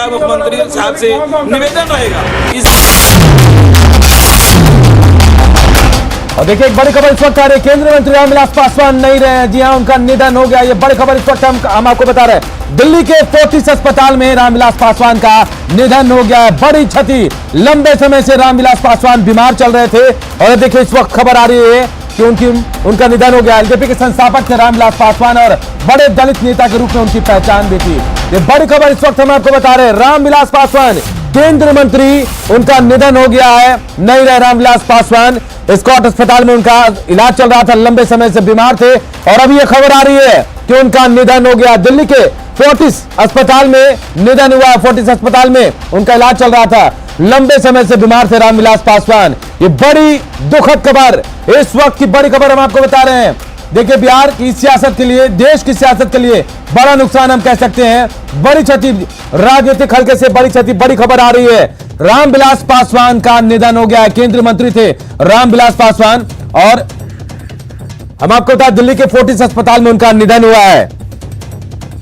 मुख्यमंत्री साहब से निवेदन रहेगा और देखिए एक बड़ी खबर इस वक्त आ रही है, केंद्रीय मंत्री रामविलास पासवान नहीं रहे हैं। जी हां, उनका निधन हो गया। ये बड़ी खबर इस वक्त हम आपको बता रहे हैं। दिल्ली के फोर्टिस अस्पताल में रामविलास पासवान का निधन हो गया है। बड़ी क्षति। लंबे समय से रामविलास पासवान बीमार चल रहे थे और देखिए इस वक्त खबर आ रही है कि उनका निधन हो गया। एलजेपी के संस्थापक थे रामविलास पासवान और बड़े दलित नेता के रूप में उनकी पहचान भी थी। ये बड़ी खबर इस वक्त हम आपको बता रहे हैं। रामविलास पासवान केंद्रीय मंत्री, उनका निधन हो गया है। नहीं रहे रामविलास पासवान। स्कॉट अस्पताल में उनका इलाज चल रहा था, लंबे समय से बीमार थे और अभी यह खबर आ रही है कि उनका निधन हो गया। दिल्ली के फोर्टिस अस्पताल में निधन हुआ। फोर्टिस अस्पताल में उनका इलाज चल रहा था, लंबे समय से बीमार थे रामविलास पासवान। ये बड़ी दुखद खबर, इस वक्त की बड़ी खबर हम आपको बता रहे हैं। देखिए बिहार की सियासत के लिए, देश की सियासत के लिए बड़ा नुकसान हम कह सकते हैं। बड़ी क्षति, राजनीतिक हल्के से बड़ी क्षति। बड़ी खबर आ रही है, रामविलास पासवान का निधन हो गया है। केंद्रीय मंत्री थे रामविलास पासवान और हम आपको बता, दिल्ली के फोर्टिस अस्पताल में उनका निधन हुआ है।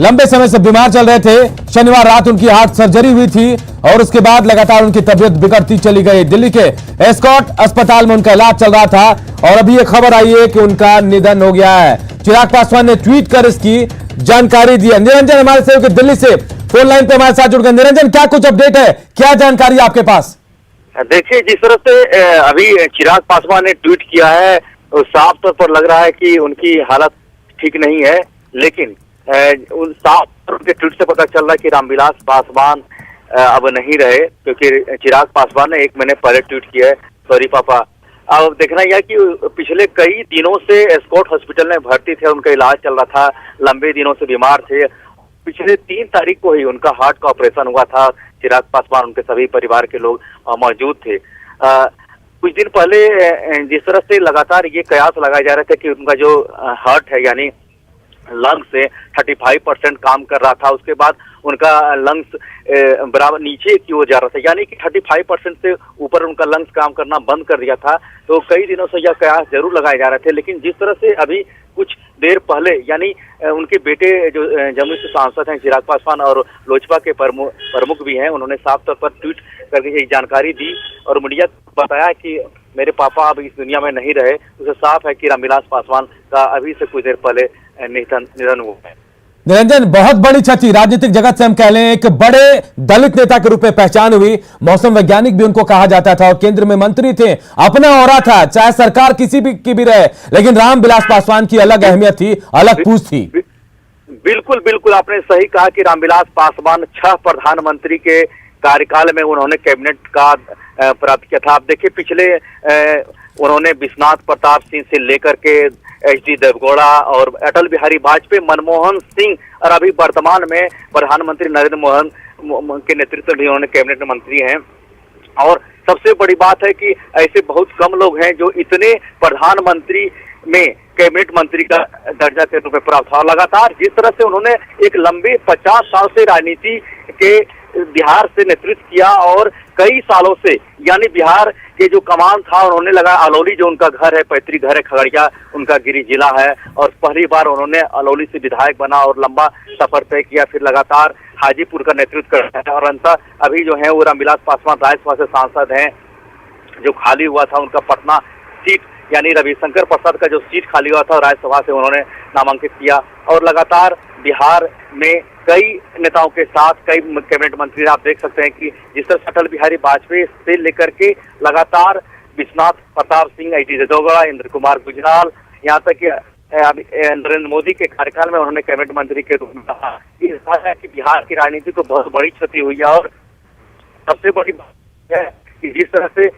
लंबे समय से बीमार चल रहे थे। शनिवार रात उनकी हार्ट सर्जरी हुई थी और उसके बाद लगातार उनकी तबीयत बिगड़ती चली गई। दिल्ली के स्कॉट अस्पताल में उनका इलाज चल रहा था और अभी यह खबर आई है कि उनका निधन हो गया है। चिराग पासवान ने ट्वीट कर इसकी जानकारी दी है। निरंजन हमारे सहयोगी दिल्ली से फोन लाइन पे हमारे साथ जुड़ गए। निरंजन, क्या कुछ अपडेट है, क्या जानकारी आपके पास? देखिए, जिस तरह से अभी चिराग पासवान ने ट्वीट किया है, साफ तौर पर लग रहा है कि उनकी हालत ठीक नहीं है। लेकिन उन साफ उनके ट्वीट से पता चल रहा है कि रामविलास पासवान अब नहीं रहे, क्योंकि चिराग पासवान ने 1 महीने पहले ट्वीट किया है, सॉरी पापा। अब देखना यह कि पिछले कई दिनों से स्कॉट हॉस्पिटल में भर्ती थे, उनका इलाज चल रहा था, लंबे दिनों से बीमार थे। पिछले 3 तारीख को ही उनका हार्ट का ऑपरेशन हुआ था। चिराग पासवान, उनके सभी परिवार के लोग मौजूद थे। कुछ दिन पहले जिस तरह से लगातार ये कयास लगाए जा रहे थे कि उनका जो हार्ट है, यानी लंग्स से 35% काम कर रहा था, उसके बाद उनका लंग्स बराबर नीचे की ओर जा रहा था, यानी कि 35% से ऊपर उनका लंग्स काम करना बंद कर दिया था। तो कई दिनों से यह कयास जरूर लगाए जा रहे थे। लेकिन जिस तरह से अभी कुछ देर पहले, यानी उनके बेटे जो जमुई से सांसद हैं चिराग पासवान और लोजपा के प्रमुख भी हैं, उन्होंने साफ तौर पर ट्वीट करके एक जानकारी दी और मीडिया को बताया कि मेरे पापा अब इस दुनिया में नहीं रहे। उसे साफ है कि रामविलास पासवान का अभी से कुछ देर पहले निधन हुआ है। निरंजन, बहुत बड़ी क्षति। राजनीतिक जगत से हम कह लें एक बड़े दलित नेता के रूप में पहचान हुई। मौसम वैज्ञानिक भी उनको कहा जाता था और केंद्र में मंत्री थे। अपना औरा था, चाहे सरकार किसी भी की भी रहे, लेकिन रामविलास पासवान की अलग अहमियत थी, अलग पूछ थी। बिल्कुल बिल्कुल, आपने सही कहा कि रामविलास पासवान 6 प्रधानमंत्री के कार्यकाल में उन्होंने कैबिनेट का प्राप्त किया था। आप देखिए, पिछले उन्होंने विश्वनाथ प्रताप सिंह से लेकर के HD देवगौड़ा और अटल बिहारी वाजपेयी, मनमोहन सिंह और अभी वर्तमान में प्रधानमंत्री नरेंद्र मोदी के नेतृत्व में उन्होंने कैबिनेट मंत्री हैं। और सबसे बड़ी बात है कि ऐसे बहुत कम लोग हैं जो इतने प्रधानमंत्री में कैबिनेट मंत्री का दर्जा के रूप में प्राप्त हुआ। लगातार जिस तरह से उन्होंने एक लंबे 50 साल से राजनीति के बिहार से नेतृत्व किया और कई सालों से, यानी बिहार के जो कमान था उन्होंने लगा। अलौली जो उनका घर है, पैतृक घर है, खगड़िया उनका गिरी जिला है, और पहली बार उन्होंने अलौली से विधायक बना और लंबा सफर तय किया। फिर लगातार हाजीपुर का नेतृत्व करता है और अंततः अभी जो है वो रामविलास पासवान राज्यसभा से सांसद हैं। जो खाली हुआ था उनका पटना सीट, यानी रविशंकर प्रसाद का जो सीट खाली हुआ था राज्यसभा से उन्होंने नामांकित किया। और लगातार बिहार में कई नेताओं के साथ कई कैबिनेट मंत्री, आप देख सकते हैं कि जिस तरह अटल बिहारी वाजपेयी से लेकर के लगातार विश्वनाथ प्रताप सिंह, HD देवगौड़ा, इंद्र कुमार गुजराल, यहाँ तक कि नरेंद्र मोदी के कार्यकाल में उन्होंने कैबिनेट मंत्री के रूप में कहा कि बिहार की राजनीति को बहुत बड़ी क्षति हुई है। और सबसे बड़ी बात है कि जिस तरह से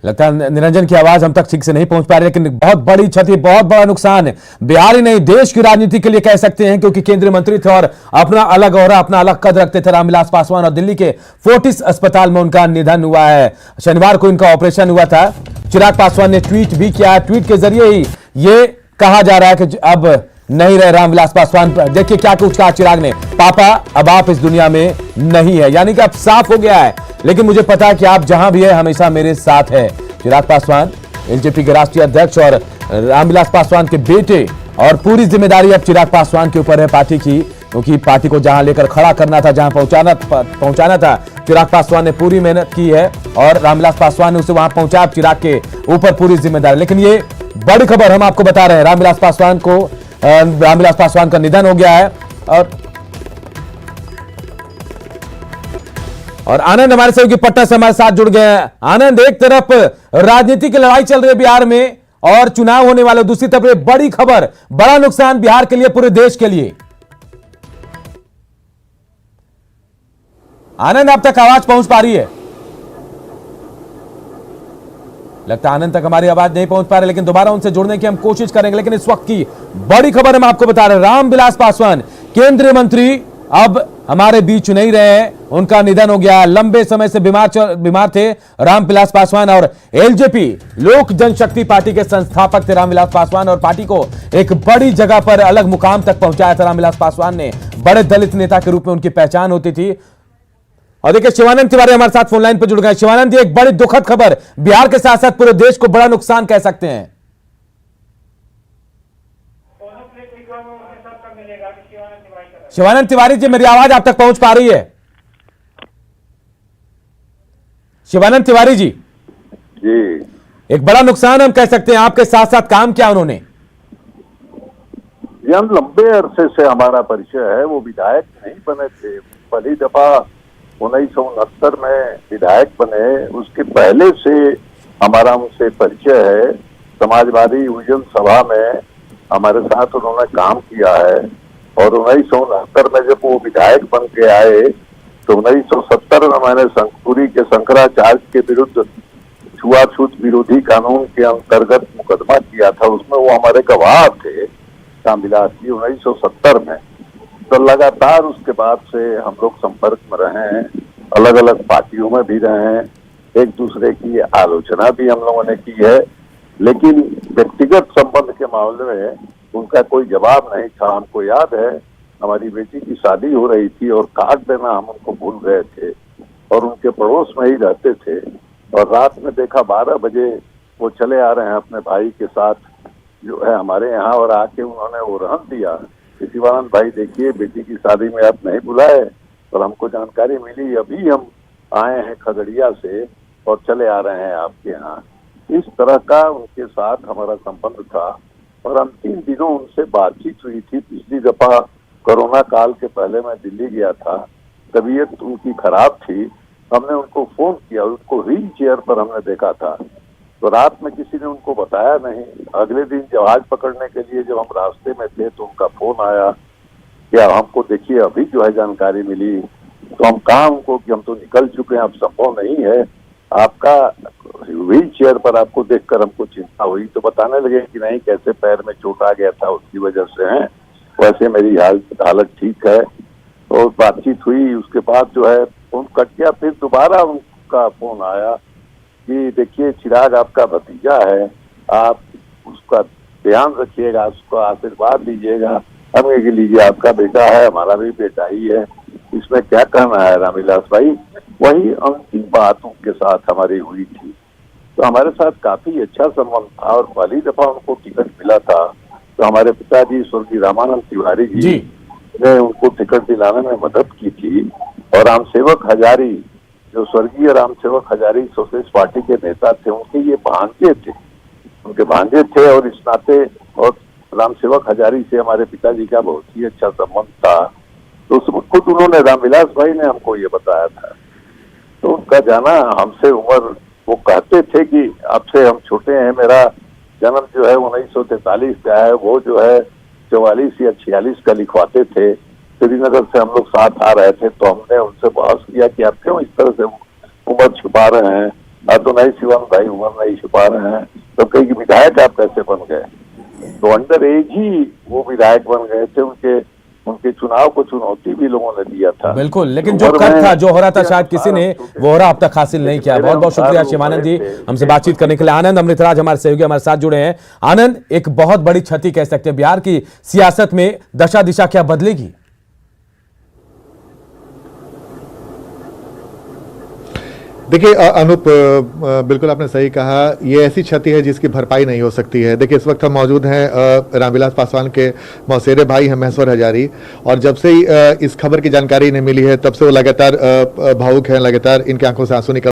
लगता है निरंजन की आवाज हम तक ठीक से नहीं पहुंच पा रही, लेकिन बहुत बड़ी क्षति, बहुत बड़ा नुकसान है। बिहार ही नहीं, देश की राजनीति के लिए कह सकते हैं, क्योंकि केंद्रीय मंत्री थे और अपना अलग और अपना अलग कद रखते थे रामविलास पासवान। और दिल्ली के फोर्टिस अस्पताल में उनका निधन हुआ है। शनिवार को इनका ऑपरेशन हुआ था। चिराग पासवान ने ट्वीट भी किया है। ट्वीट के जरिए ही ये कहा जा रहा है कि अब नहीं रहे रामविलास पासवान। देखिए क्या कुछ कहा चिराग ने, पापा अब आप इस दुनिया में नहीं है, यानी कि अब साफ हो गया है, लेकिन मुझे पता है कि आप जहां भी है हमेशा मेरे साथ है। चिराग पासवान एलजेपी के राष्ट्रीय अध्यक्ष और रामविलास पासवान के बेटे और पूरी जिम्मेदारी अब चिराग पासवान के ऊपर है पार्टी की, क्योंकि पार्टी को जहां लेकर खड़ा करना था, जहां पहुंचाना था, चिराग पासवान ने पूरी मेहनत की है और रामविलास पासवान ने उसे वहां पहुंचा। चिराग के ऊपर पूरी जिम्मेदारी। लेकिन ये बड़ी खबर हम आपको बता रहे हैं, रामविलास पासवान का निधन हो गया है। और आनंद हमारे सहयोगी पटना से हमारे साथ जुड़ गए हैं। आनंद, एक तरफ राजनीति की लड़ाई चल रही है बिहार में और चुनाव होने वाले, दूसरी तरफ बड़ी खबर, बड़ा नुकसान बिहार के लिए, पूरे देश के लिए। आनंद, आप तक आवाज पहुंच पा रही है? लगता है आनंद तक हमारी आवाज नहीं पहुंच पा रही, लेकिन दोबारा उनसे जुड़ने की हम कोशिश करेंगे। लेकिन इस वक्त की बड़ी खबर हम आपको बता रहे हैं, रामविलास पासवान केंद्रीय मंत्री अब हमारे बीच नहीं रहे हैं, उनका निधन हो गया। लंबे समय से बीमार थे रामविलास पासवान और एलजेपी लोक जनशक्ति पार्टी के संस्थापक थे रामविलास पासवान, और पार्टी को एक बड़ी जगह पर, अलग मुकाम तक पहुंचाया था रामविलास पासवान ने। बड़े दलित नेता के रूप में उनकी पहचान होती थी। और देखिए शिवानंद तिवारी हमारे साथ फोन लाइन पर जुड़ गए। शिवानंद, एक बड़ी दुखद खबर, बिहार के साथ साथ पूरे देश को बड़ा नुकसान कह सकते हैं। शिवानंद तिवारी जी, मेरी आवाज आप तक पहुंच पा रही है? शिवानंद तिवारी जी जी, एक बड़ा नुकसान हम कह सकते हैं, आपके साथ साथ काम किया उन्होंने। ये हम लंबे अरसे से हमारा परिचय है। वो विधायक नहीं बने थे, पहली दफा 1969 में विधायक बने, उसके पहले से हमारा उनसे परिचय है। समाजवादी युवजन सभा में हमारे साथ उन्होंने काम किया है और 1969 में जब वो विधायक बन के आए तो 1970 में मैंने शंकपुरी के शंकराचार्य के विरुद्ध छुआछूत विरोधी कानून के अंतर्गत मुकदमा किया था, उसमें वो हमारे गवाह थे रामविलास जी 1970 में। तो लगातार उसके बाद से हम लोग संपर्क में रहे हैं, अलग अलग पार्टियों में भी रहे हैं, एक दूसरे की आलोचना भी हम लोगों ने की है, लेकिन व्यक्तिगत संबंध के मामले में उनका कोई जवाब नहीं था। हमको याद है हमारी बेटी की शादी हो रही थी और कार्ड देना हम उनको भूल गए थे और उनके पड़ोस में ही रहते थे, और रात में देखा 12 बजे वो चले आ रहे हैं अपने भाई के साथ जो है हमारे यहाँ, और आके उन्होंने वो रहन दिया कि शिवानंद भाई देखिए बेटी की शादी में आप नहीं बुलाए, और हमको जानकारी मिली अभी हम आए हैं खगड़िया से और चले आ रहे हैं आपके यहाँ। इस तरह का उनके साथ हमारा संबंध था और अंतिम दिनों उनसे बातचीत हुई थी। पिछली दफा कोरोना काल के पहले मैं दिल्ली गया था, तबीयत उनकी खराब थी, हमने उनको फोन किया, उनको व्हील चेयर पर हमने देखा था, तो रात में किसी ने उनको बताया नहीं। अगले दिन जहाज पकड़ने के लिए जब हम रास्ते में थे तो उनका फोन आया कि हमको देखिए अभी जो है जानकारी मिली, तो हम कहा उनको कि हम तो निकल चुके हैं, अब संभव नहीं है, आपका व्हील चेयर पर आपको देखकर हमको चिंता हुई। तो बताने लगे कि नहीं कैसे पैर में चोट आ गया था उसकी वजह से है, वैसे मेरी हालत ठीक है। और बातचीत हुई, उसके बाद जो है फोन कट गया, फिर दोबारा उनका फोन आया कि देखिए चिराग आपका भतीजा है, आप उसका ध्यान रखिएगा, उसको आशीर्वाद दीजिएगा, हम ये लीजिए आपका बेटा है, हमारा भी बेटा ही है, इसमें क्या कहना है रामविलास भाई। वही अंतिम बात उनके साथ हमारी हुई थी, तो हमारे साथ काफी अच्छा संबंध था। और पहली दफा उनको टिकट मिला था तो हमारे पिताजी स्वर्गीय रामानंद तिवारी जी ने उनको टिकट दिलाने में मदद की थी, और रामसेवक हजारी जो स्वर्गीय रामसेवक हजारी सोशलिस्ट पार्टी के नेता थे, उनके ये भांजे थे, उनके भांजे थे, और इस नाते और रामसेवक हजारी से हमारे पिताजी का बहुत ही अच्छा संबंध था। तो खुद उन्होंने रामविलास भाई ने हमको ये बताया था। तो उनका जाना हमसे उम्र, वो कहते थे कि आपसे हम छोटे हैं, मेरा जन्म जो है 1943 का है, वो जो है 44 या 46 का लिखवाते थे। श्रीनगर से हम लोग साथ आ रहे थे, तो हमने उनसे बहस किया कि आप क्यों इस तरह से उम्र छुपा रहे हैं, तो नहीं शिवानंद भाई उम्र नहीं छुपा रहे हैं। तो कई विधायक आप कैसे बन गए, तो अंडर एज ही वो विधायक बन गए थे। उनके चुनाव को चुनौती भी लोगों ने दिया था। बिल्कुल, लेकिन जो कर था, जो हो रहा था, शायद किसी ने वो हो रहा अब तक हासिल नहीं किया। बहुत बहुत शुक्रिया शिवानंद जी हमसे बातचीत करने के लिए। आनंद अमृतराज हमारे सहयोगी हमारे साथ जुड़े हैं। आनंद, एक बहुत बड़ी क्षति कह सकते हैं, बिहार की सियासत में दशा दिशा क्या बदलेगी? देखिए अनूप, बिल्कुल आपने सही कहा, ये ऐसी क्षति है जिसकी भरपाई नहीं हो सकती है। देखिए इस वक्त हम मौजूद हैं रामविलास पासवान के मौसेरे भाई हैं महेश्वर हजारी, और जब से ही इस खबर की जानकारी इन्हें मिली है तब से वो लगातार भावुक हैं, लगातार इनके आंखों से आंसू निकल